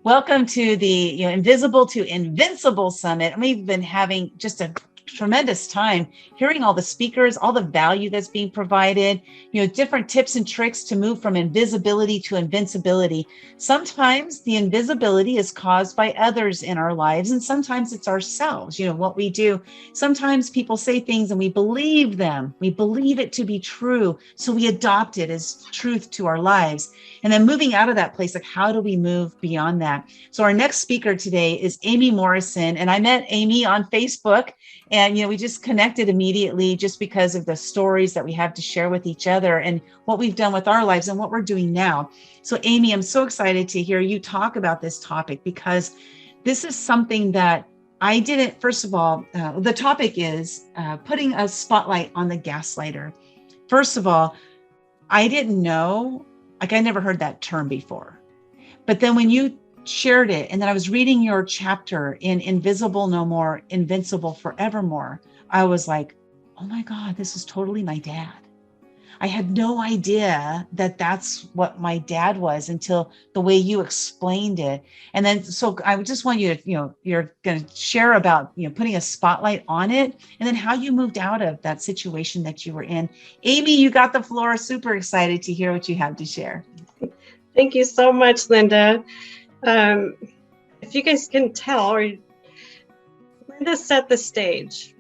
Welcome to the Invisible to Invincible Summit. And we've been having just a tremendous time hearing all the speakers, all the value that's being provided, different tips and tricks to move from invisibility to invincibility. Sometimes the invisibility is caused by others in our lives, and sometimes it's ourselves, what we do. Sometimes people say things and we believe them. We believe it to be true. So we adopt it as truth to our lives. And then moving out of that place, like how do we move beyond that? So our next speaker today is Amy Morrison. And I met Amy on Facebook. And, we just connected immediately just because of the stories that we have to share with each other and what we've done with our lives and what we're doing now. So, Amy, I'm so excited to hear you talk about this topic because this is something that I didn't, first of all, the topic is putting a spotlight on the gaslighter. First of all, I didn't know, I never heard that term before. But then when you shared it, and then I was reading your chapter in Invisible No More, Invincible Forevermore, I was like, oh my God, this is totally my dad. I had no idea that that's what my dad was until the way you explained it. And then, so I just want you to, you're going to share about, putting a spotlight on it and then how you moved out of that situation that you were in. Amy, you got the floor. Super excited to hear what you have to share. Thank you so much, Linda. If you guys can tell, Linda set the stage.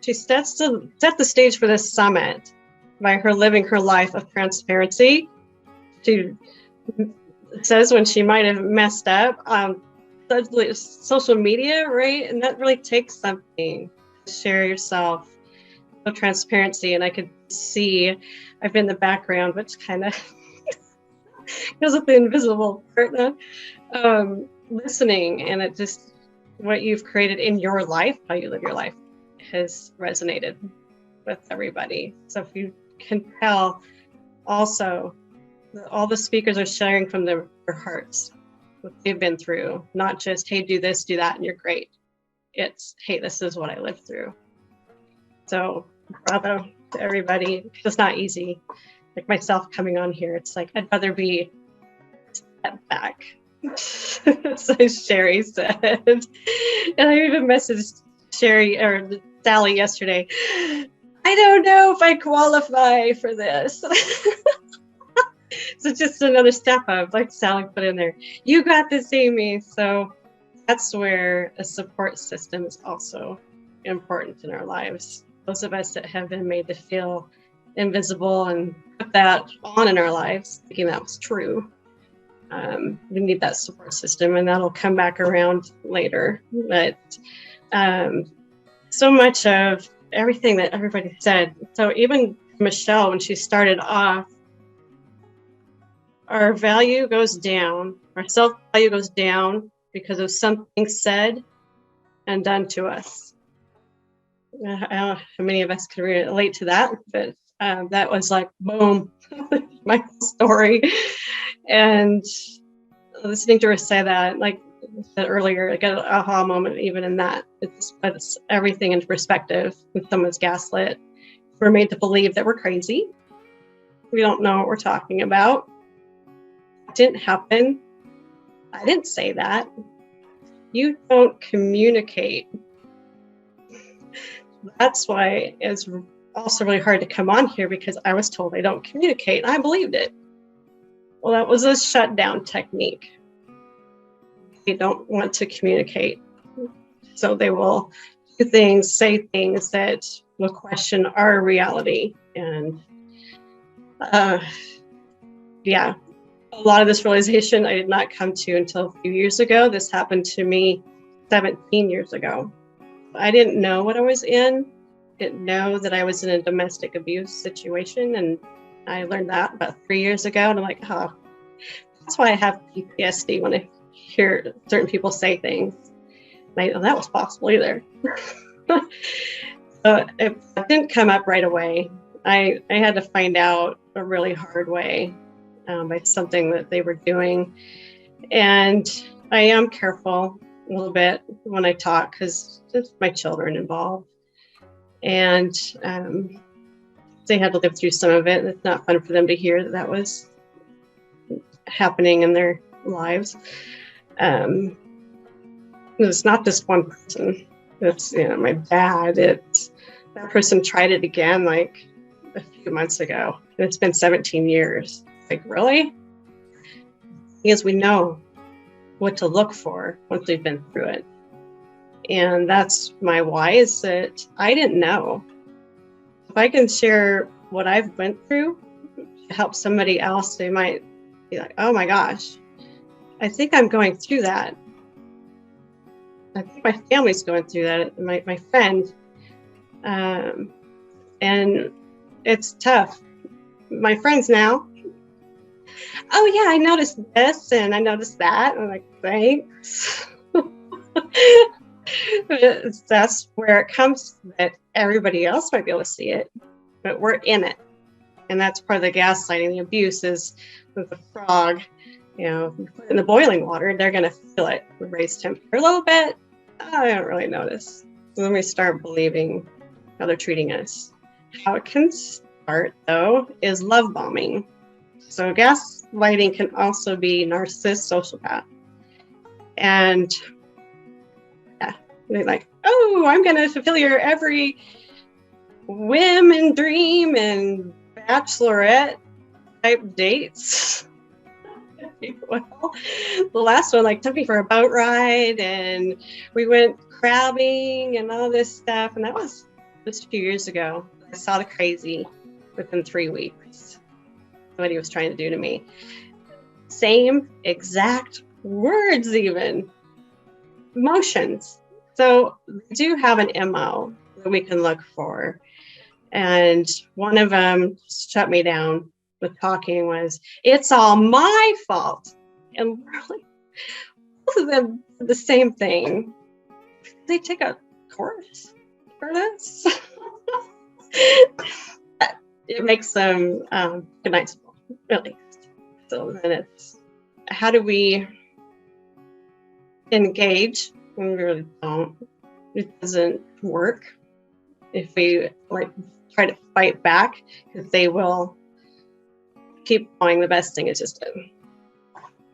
She set the stage for this summit by her living her life of transparency. She says when she might have messed up on social media, right? And that really takes something to share yourself with transparency. And I could see, I've been in the background, which kind of goes with the invisible part now. Listening, and it just what you've created in your life, how you live your life, has resonated with everybody. So if you can tell, also all the speakers are sharing from their hearts what they've been through, not just hey, do this, do that, and you're great. It's hey, this is what I lived through. So bravo to everybody. It's not easy. Like myself coming on here, it's like I'd rather be a step back. So Sherry said, and I even messaged Sherry or Sally yesterday. I don't know if I qualify for this. So just another step up, like Sally put in there. You got this, Amy. So that's where a support system is also important in our lives. Those of us that have been made to feel invisible and put that on in our lives, thinking that was true. We need that support system, and that'll come back around later. But so much of everything that everybody said. So even Michelle, when she started off, our value goes down, our self-value goes down because of something said and done to us. I don't know how many of us can relate to that, but that was like, boom, my story. And listening to her say that, like I said earlier, I got an aha moment even in that. It's everything into perspective. When someone's gaslit, we're made to believe that we're crazy. We don't know what we're talking about. It didn't happen. I didn't say that. You don't communicate. That's why it's also really hard to come on here, because I was told I don't communicate, and I believed it. Well, that was a shutdown technique. They don't want to communicate. So they will do things, say things that will question our reality. And yeah, a lot of this realization I did not come to until a few years ago. This happened to me 17 years ago. I didn't know what I was in. Didn't know that I was in a domestic abuse situation. And I learned that about 3 years ago, and I'm like, oh, that's why I have PTSD when I hear certain people say things. And I know that was possible either. So it didn't come up right away. I had to find out a really hard way by something that they were doing. And I am careful a little bit when I talk, because there's my children involved. And they had to live through some of it. It's not fun for them to hear that was happening in their lives. It's not just one person. It's, my dad. That person tried it again like a few months ago. And it's been 17 years. Like, really? Because we know what to look for once we've been through it. And that's my why, is that I didn't know. If I can share what I've went through to help somebody else, they might be like, oh my gosh, I think I'm going through that. I think my family's going through that, my friend. And it's tough. My friends now, oh yeah, I noticed this and I noticed that. I'm like, thanks. That's where it comes, that everybody else might be able to see it, but we're in it. And that's part of the gaslighting. The abuse is with the frog, you put it in the boiling water, they're going to feel it. We raise temperature a little bit. I don't really notice. So then we start believing how they're treating us. How it can start, though, is love bombing. So gaslighting can also be narcissist, sociopath. And they're like, oh, I'm going to fulfill your every whim and dream and bachelorette type dates. Well, the last one took me for a boat ride and we went crabbing and all this stuff. And that was just a few years ago. I saw the crazy within 3 weeks. What he was trying to do to me. Same exact words, even emotions. So we do have an MO that we can look for. And one of them shut me down with talking was, it's all my fault. And really, both of them did the same thing. They take a course for this. It makes them recognizable, really. So then it's, how do we engage when we really don't? It doesn't work if we try to fight back, because they will keep going. The best thing is just to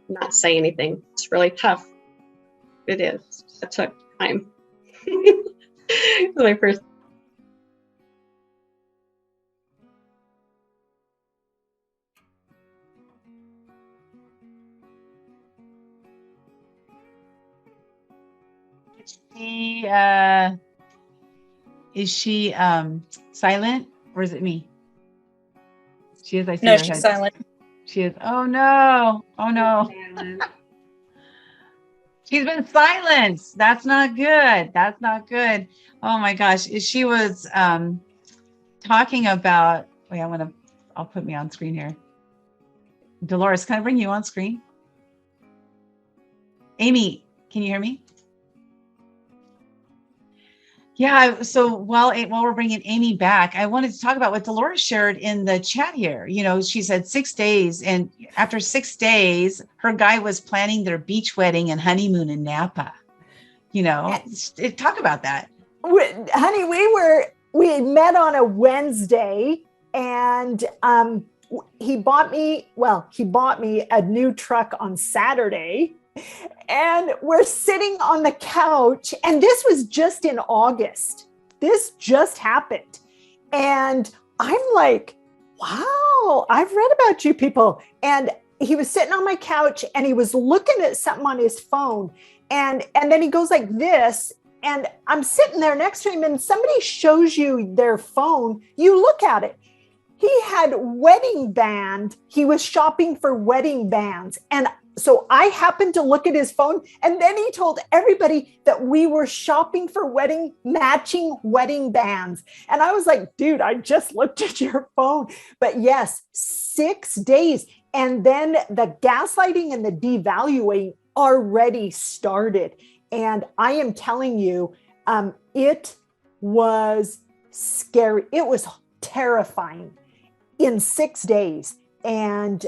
not say anything. It's really tough. It is. It took time. My first. Is she silent, or is it me? She is. I see No, her she's head. silent. She is. Oh no. Oh no. She's been silenced. That's not good. That's not good. Oh my gosh. She was talking about, wait, I'll put me on screen here. Dolores, can I bring you on screen? Amy, can you hear me? Yeah, so while we're bringing Amy back, I wanted to talk about what Dolores shared in the chat here. She said 6 days, and after 6 days, her guy was planning their beach wedding and honeymoon in Napa. Talk about that. Honey, we met on a Wednesday, and he bought me a new truck on Saturday. And we're sitting on the couch, and this was just in August. This just happened. And I'm like, wow, I've read about you people. And he was sitting on my couch and he was looking at something on his phone. And then he goes like this, and I'm sitting there next to him, and somebody shows you their phone, you look at it. He had wedding band. He was shopping for wedding bands. And so I happened to look at his phone, and then he told everybody that we were shopping for matching wedding bands. And I was like, dude, I just looked at your phone. But yes, 6 days. And then the gaslighting and the devaluing already started. And I am telling you, it was scary. It was terrifying in 6 days. And,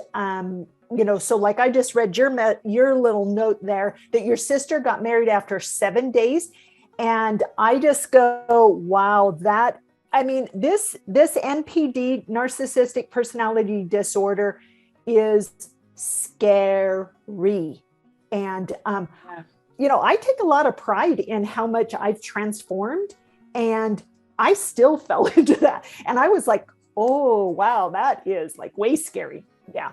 so like I just read your little note there that your sister got married after 7 days. And I just go, wow, this NPD, narcissistic personality disorder, is scary. And, Yeah. you know, I take a lot of pride in how much I've transformed, and I still fell into that. And I was like, oh, wow, that is like way scary. Yeah.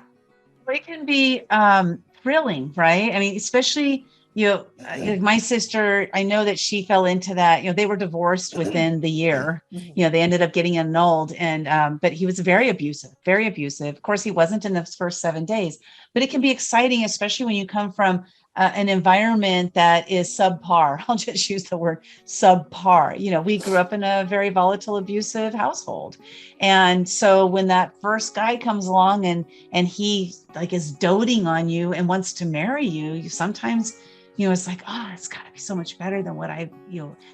It can be thrilling, right? I mean, especially, like my sister, I know that she fell into that. They were divorced within the year. They ended up getting annulled, and but he was very abusive, very abusive. Of course, he wasn't in the first 7 days, but it can be exciting, especially when you come from an environment that is subpar. I'll just use the word subpar. We grew up in a very volatile, abusive household. And so when that first guy comes along and he like is doting on you and wants to marry you, sometimes, it's like, oh, it's gotta be so much better than what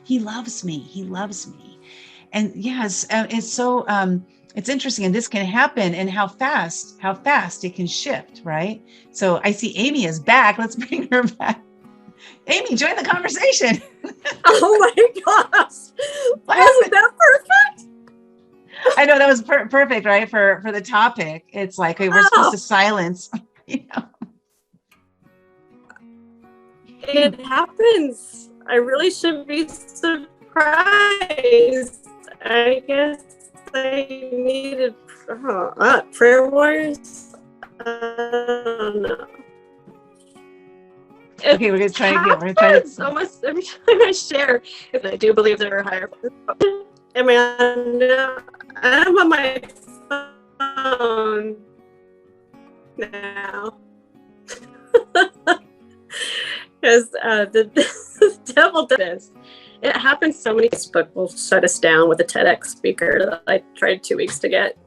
he loves me. He loves me. And yes, it's so, it's interesting, and this can happen, and how fast it can shift, right? So I see Amy is back. Let's bring her back. Amy, join the conversation. Oh my gosh. Wasn't that perfect? I know that was perfect, right? For the topic. It's like, we're supposed to silence, It happens. I really shouldn't be surprised. I guess I needed prayer warriors. I don't know. Okay, we're gonna try again. Almost every time I share, if I do believe there are higher. I mean, I'm on my phone now. Because the devil does this. It happens so many. Facebook will shut us down with a TEDx speaker that I tried 2 weeks to get.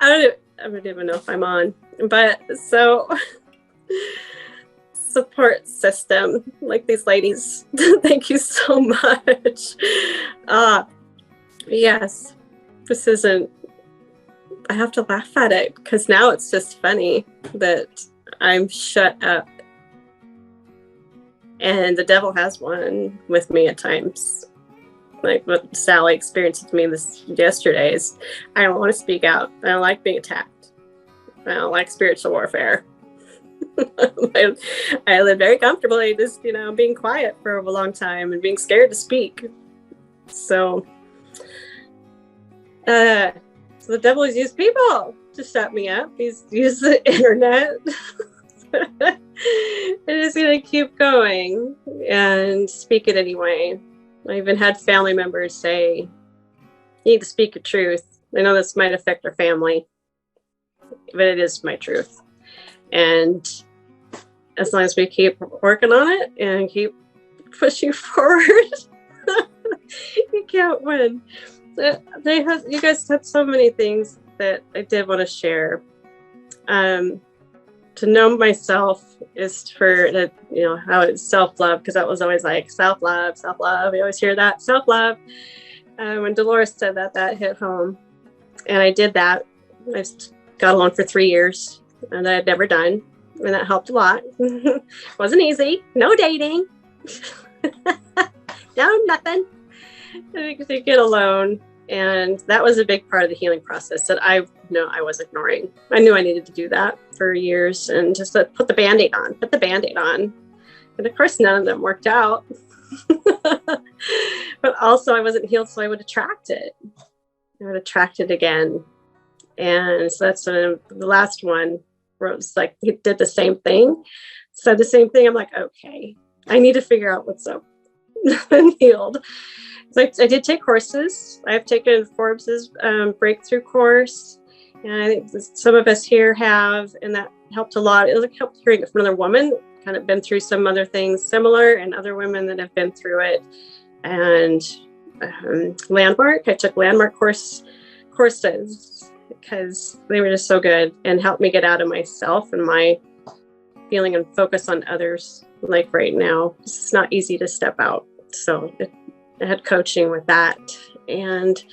I don't even know if I'm on, but so support system, like these ladies. Thank you so much. Yes, this isn't. I have to laugh at it because now it's just funny that I'm shut up. And the devil has one with me at times. Like what Sally experienced with me yesterday is I don't want to speak out. I don't like being attacked. I don't like spiritual warfare. I live very comfortably just, being quiet for a long time and being scared to speak. So the devil has used people to shut me up. He's used the internet. And it's going to keep going and speak it anyway. I even had family members say, you need to speak your truth. I know this might affect their family, but it is my truth. And as long as we keep working on it and keep pushing forward, you can't win. You guys said so many things that I did want to share. To know myself is for how it's self-love, because that was always like self-love. You always hear that self-love. When Dolores said that hit home, and I did that. I got along for 3 years, and I had never done, and that helped a lot. Wasn't easy. No dating. No nothing. To get alone. And that was a big part of the healing process that I was ignoring. I knew I needed to do that for years, and just to put the Band-Aid on. And of course, none of them worked out. But also I wasn't healed, so I would attract it. I would attract it again. And so that's the last one where it was like, he did the same thing. Said the same thing. I'm like, okay, I need to figure out what's up. I'm healed. So I did take courses. I've taken Forbes's breakthrough course, and I think some of us here have, and that helped a lot. It helped hearing it from another woman, kind of been through some other things similar, and other women that have been through it. And Landmark, I took Landmark courses because they were just so good and helped me get out of myself and my feeling and focus on others. Like right now, it's not easy to step out. So I had coaching with that, and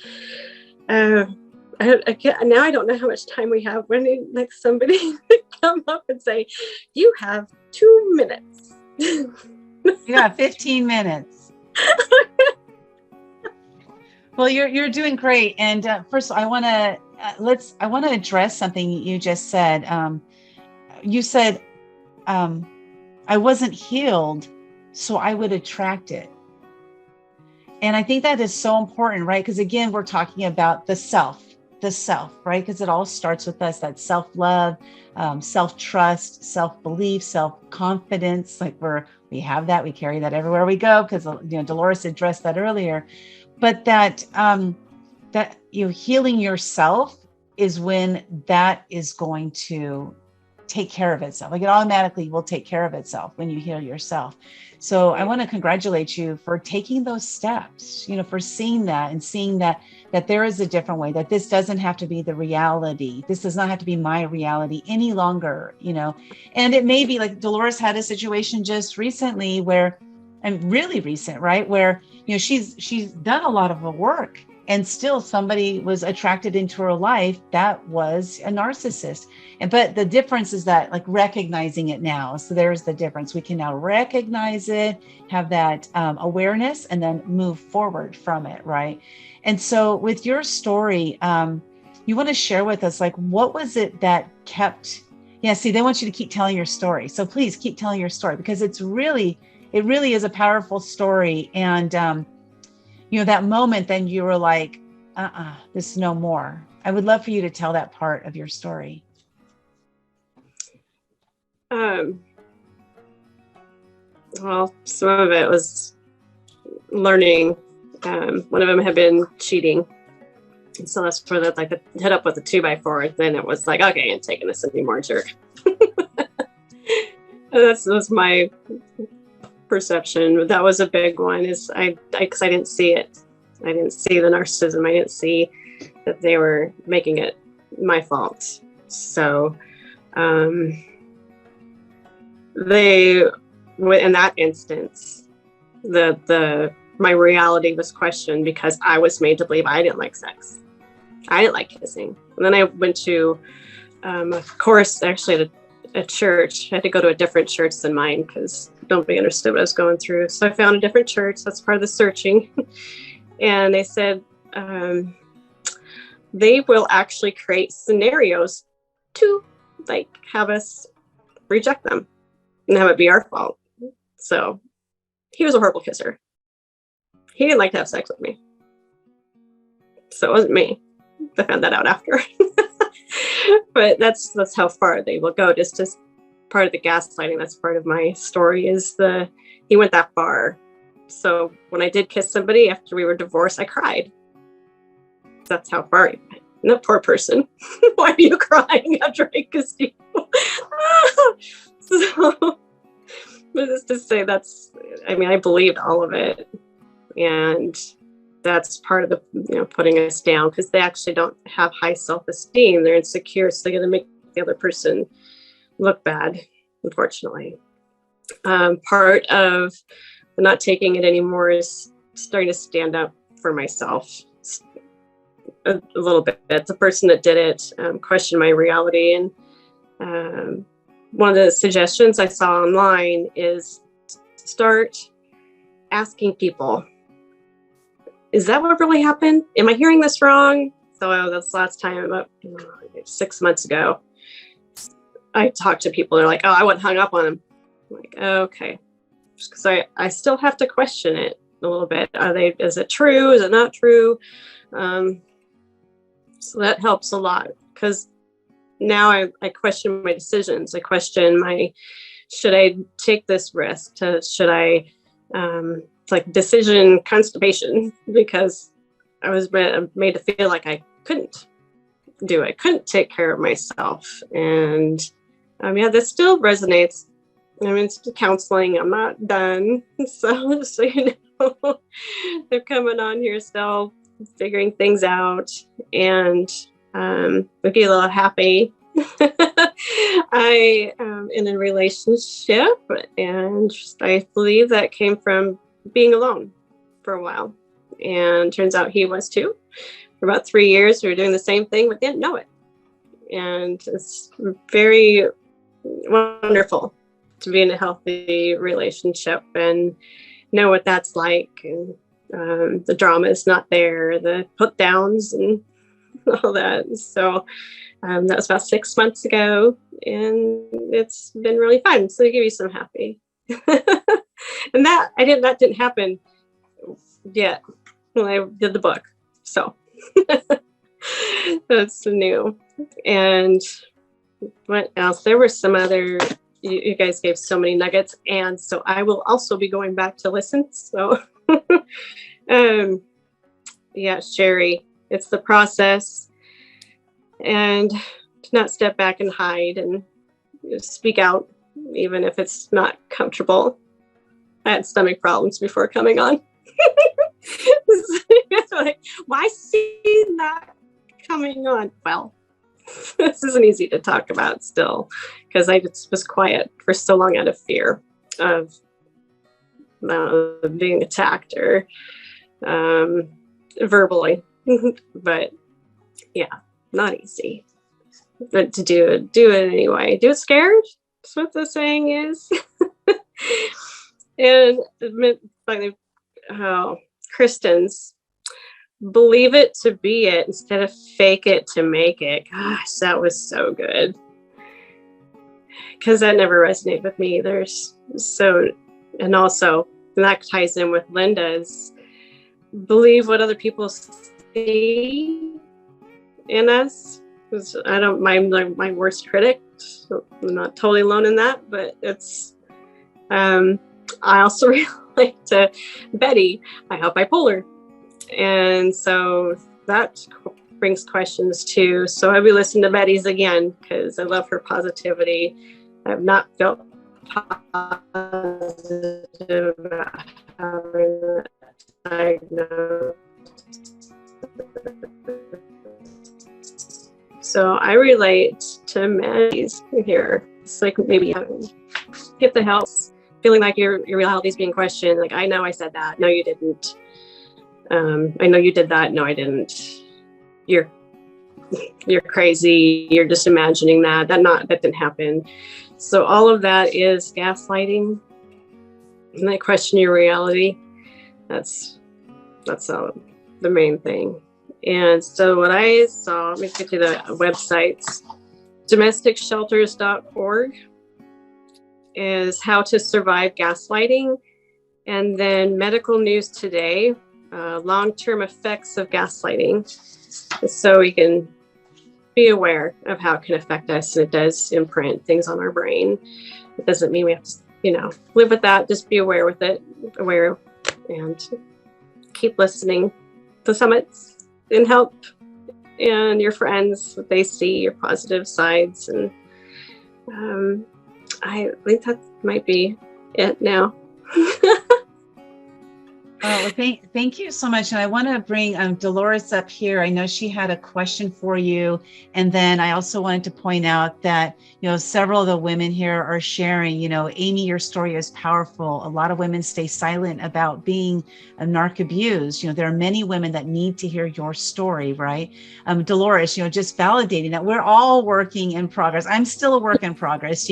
now I don't know how much time we have. When like somebody come up and say, "You have 2 minutes." Yeah, 15 minutes. Well, you're doing great, and first, I want to address something you just said. you said, I wasn't healed, so I would attract it. And I think that is so important, right? Because again, we're talking about the self, right? Because it all starts with us, that self-love, self-trust, self-belief, self-confidence. Like we have that, we carry that everywhere we go, because Dolores addressed that earlier. But that healing yourself is when that is going to take care of itself. Like it automatically will take care of itself when you heal yourself. So I want to congratulate you for taking those steps, for seeing that and seeing that there is a different way, that this doesn't have to be the reality. This does not have to be my reality any longer, and it may be like Dolores had a situation just recently where, and really recent, right? Where, she's done a lot of the work and still somebody was attracted into her life that was a narcissist. But the difference is that, like, recognizing it now. So there's the difference. We can now recognize it, have that awareness, and then move forward from it, right? And so with your story, you want to share with us, like, what was it that kept, they want you to keep telling your story. So please keep telling your story, because it really is a powerful story. And, that moment, then you were like, this is no more. I would love for you to tell that part of your story. Well, some of it was learning. One of them had been cheating. So that's where the hit up with the 2x4. Then it was like, okay, I ain't taking this anymore, jerk. That was my perception. That was a big one, is because I didn't see it. I didn't see the narcissism. I didn't see that they were making it my fault. So they, in that instance, my reality was questioned because I was made to believe I didn't like sex. I didn't like kissing. And then I went to a course, actually, at a church. I had to go to a different church than mine because nobody understood what I was going through. So I found a different church. That's part of the searching. And they said they will actually create scenarios to have us reject them and have it be our fault. So he was a horrible kisser. He didn't like to have sex with me. So it wasn't me. I found that out after. But that's how far they will go. Just as part of the gaslighting, that's part of my story, is he went that far. So when I did kiss somebody after we were divorced, I cried. That's how far he went. No, poor person. Why are you crying after I kissed you? So, but just to say, I believed all of it. And that's part of the, putting us down, because they actually don't have high self-esteem. They're insecure. So they're going to make the other person look bad, unfortunately. Part of not taking it anymore is starting to stand up for myself a little bit. The person that did it questioned my reality. And one of the suggestions I saw online is start asking people, is that what really happened? Am I hearing this wrong? So that's last time, about 6 months ago, I talked to people. They're like, oh, I wasn't hung up on them. I'm like, okay. Because I still have to question it a little bit. Is it true? Is it not true? So that helps a lot, because now I question my decisions. I question should I take this risk? Should I, it's like decision constipation, because I was made to feel like I couldn't do it, couldn't take care of myself. And this still resonates. It's counseling. I'm not done. So they're coming on here still, figuring things out, and would be a little happy. I am in a relationship, and I believe that came from being alone for a while. And turns out he was too. For about 3 years, we were doing the same thing, but didn't know it. And it's very wonderful to be in a healthy relationship and know what that's like. And the drama is not there, the put downs and all that. So that was about 6 months ago. and it's been really fun. So they give you some happy. And that didn't happen yet when I did the book. So that's new. And what else? There were some other, you guys gave so many nuggets. And so I will also be going back to listen. So yeah, Sherry, it's the process, and to not step back and hide and speak out, even if it's not comfortable. I had stomach problems before coming on. It's like, why see that coming on? Well, this isn't easy to talk about still, because I just was quiet for so long out of fear of being attacked or verbally. But yeah, not easy. But to do it anyway. Do it scared. That's what the saying is. And finally, Kristen's believe it to be it instead of fake it to make it. Gosh, that was so good. Because that never resonated with me. And also that ties in with Linda's believe what other people see in us. I don't mind my worst critic. So I'm not totally alone in that, but it's I also relate to Betty. I have bipolar. And so that brings questions too. So I will listen to Betty's again because I love her positivity. I've not felt positive about having that diagnosis. So I relate to Maddie's here. It's like maybe hit the house, feeling like your reality is being questioned. Like, I know I said that. No, you didn't. I know you did that. No, I didn't. You're crazy. You're just imagining that. That didn't happen. So all of that is gaslighting. And they question your reality. That's the main thing. And so what I saw, let me get to the websites. domesticshelters.org is how to survive gaslighting. And then Medical News Today, long-term effects of gaslighting. So we can be aware of how it can affect us. And it does imprint things on our brain. It doesn't mean we have to, live with that. Just be aware with it, and keep listening to summits and help and your friends, what they see, your positive sides. And I think that might be it now. Well, thank you so much. And I want to bring Dolores up here. I know she had a question for you. And then I also wanted to point out that, several of the women here are sharing, Amy, your story is powerful. A lot of women stay silent about being narc abused. There are many women that need to hear your story, right? Dolores, just validating that we're all working in progress. I'm still a work in progress,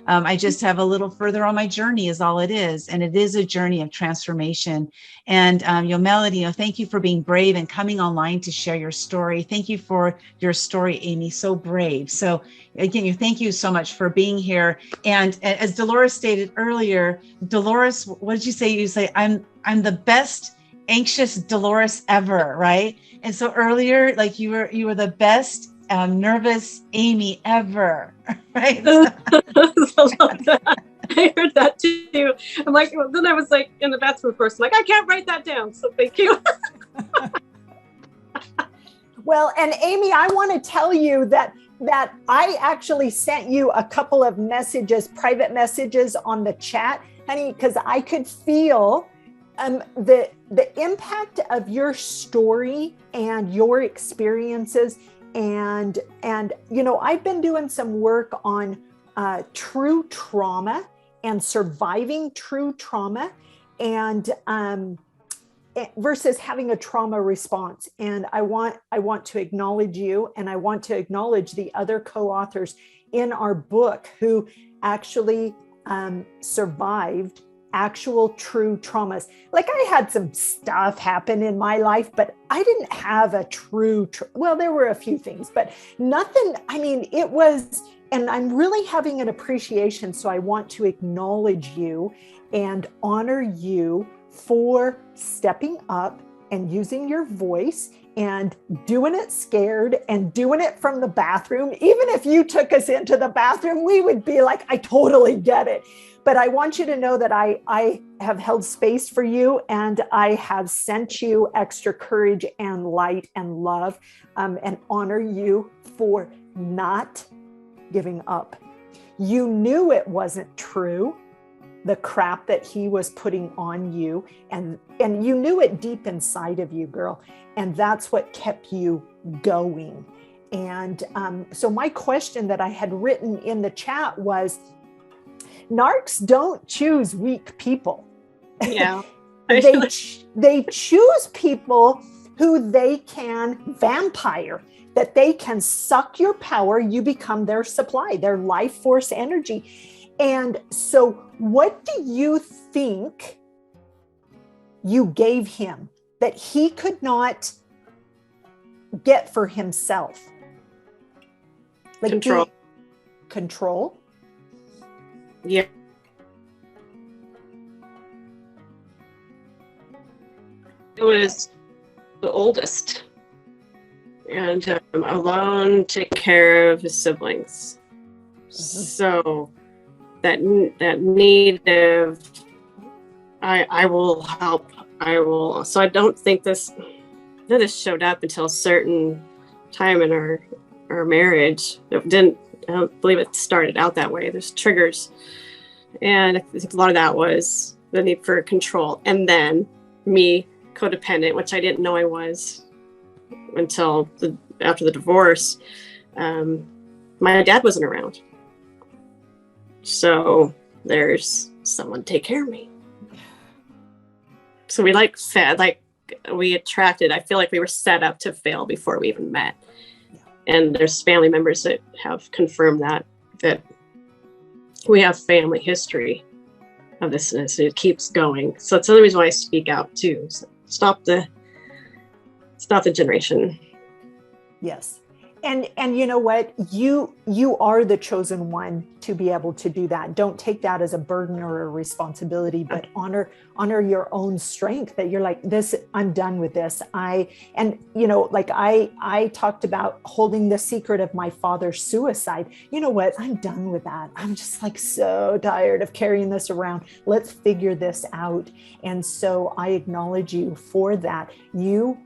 I just have a little further on my journey is all it is. And it is a journey of transformation. And Melody, thank you for being brave and coming online to share your story. Thank you for your story, Amy. So brave. So again, thank you so much for being here. And as Dolores stated earlier, Dolores, what did you say? You say, I'm the best anxious Dolores ever, right? And so earlier, like you were the best nervous Amy ever, right? I heard that too. I'm like, well, then I was like in the bathroom first, I'm like, I can't write that down. So thank you. Well, and Amy, I want to tell you that I actually sent you a couple of messages, private messages on the chat, honey, because I could feel the impact of your story and your experiences. And I've been doing some work on true trauma and surviving true trauma, and versus having a trauma response. And I want to acknowledge you, and I want to acknowledge the other co-authors in our book who actually survived actual true traumas. Like I had some stuff happen in my life, but I didn't have a true, well, there were a few things, but nothing. I mean, it was, and I'm really having an appreciation. So I want to acknowledge you and honor you for stepping up and using your voice and doing it scared and doing it from the bathroom. Even if you took us into the bathroom, we would be like, I totally get it. But I want you to know that I have held space for you, and I have sent you extra courage and light and love, and honor you for not giving up. You knew it wasn't true, the crap that he was putting on you, and you knew it deep inside of you, girl. And that's what kept you going. And so my question that I had written in the chat was, narcs don't choose weak people. Yeah. They choose people who they can vampire, that they can suck your power. You become their supply, their life force energy. And so what do you think you gave him that he could not get for himself? Like control. Yeah. It was the oldest and alone, take care of his siblings. So that need of, I will help. I will. So I don't think this showed up until a certain time in our marriage. I don't believe it started out that way. There's triggers. And I think a lot of that was the need for control. And then me, codependent, which I didn't know I was until after the divorce. My dad wasn't around. So there's someone to take care of me. So we we attracted, I feel like we were set up to fail before we even met. And there's family members that have confirmed that we have family history of this, and it keeps going. So it's another reason why I speak out too. So stop the generation. Yes. And you know what? You are the chosen one to be able to do that. Don't take that as a burden or a responsibility, but honor your own strength, that you're like, this, I'm done with this. I talked about holding the secret of my father's suicide. You know what? I'm done with that. I'm just like so tired of carrying this around. Let's figure this out. And so I acknowledge you for that. You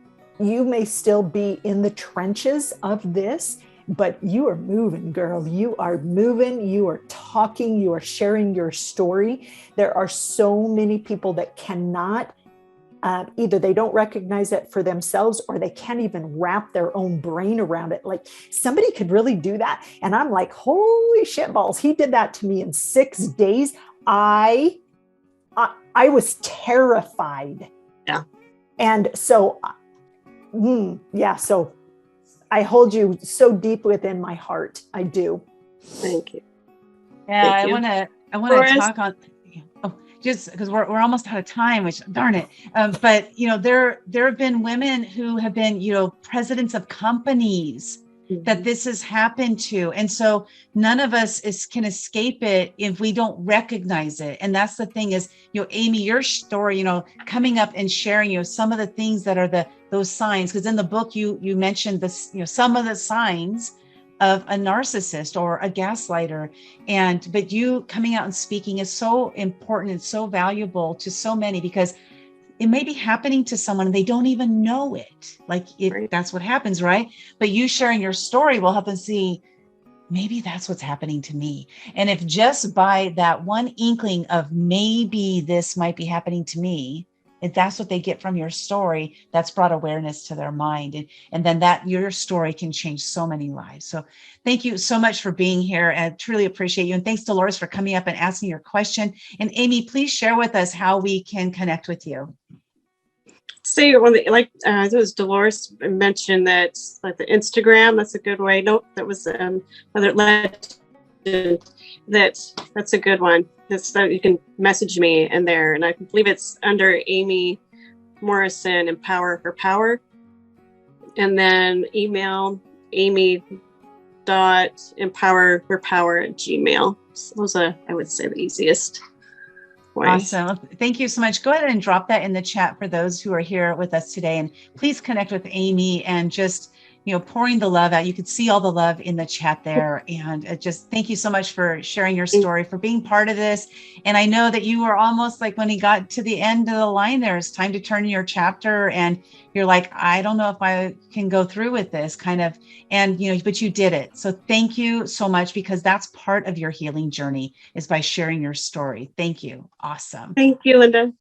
may still be in the trenches of this, but you are moving, girl. You are moving, you are talking, you are sharing your story. There are so many people that cannot, either they don't recognize it for themselves, or they can't even wrap their own brain around it. Like, somebody could really do that. And I'm like, holy shit balls. He did that to me in 6 days. I was terrified. Yeah. And so so I hold you so deep within my heart. I do. Thank you. Yeah, Thank you. I want to talk on, just because we're almost out of time, which darn it. But there have been women who have been, presidents of companies that this has happened to. And so none of us can escape it if we don't recognize it. And that's the thing is, Amy, your story, coming up and sharing, some of the things that are those signs, because in the book you mentioned this, some of the signs of a narcissist or a gaslighter. But you coming out and speaking is so important and so valuable to so many, because it may be happening to someone and they don't even know it. Right. That's what happens, right? But you sharing your story will help them see, maybe that's what's happening to me. And if just by that one inkling of maybe this might be happening to me, if that's what they get from your story, that's brought awareness to their mind. And then your story can change so many lives. So thank you so much for being here. I truly appreciate you. And thanks, Dolores, for coming up and asking your question. And Amy, please share with us how we can connect with you. See, it was Dolores mentioned that, like, the Instagram, that's a good way. Nope, that was whether it led That's a good one. So you can message me in there, and I believe it's under Amy Morrison, Empower Her Power, and then email amy.empowerherpower@gmail. So those are, I would say, the easiest ways. Awesome. Thank you so much. Go ahead and drop that in the chat for those who are here with us today. And please connect with Amy and just, pouring the love out. You could see all the love in the chat there. And just thank you so much for sharing your story, for being part of this. And I know that you were almost like when he got to the end of the line, there, it's time to turn your chapter. And you're like, I don't know if I can go through with this kind of, and, but you did it. So thank you so much, because that's part of your healing journey, is by sharing your story. Thank you. Awesome. Thank you, Linda.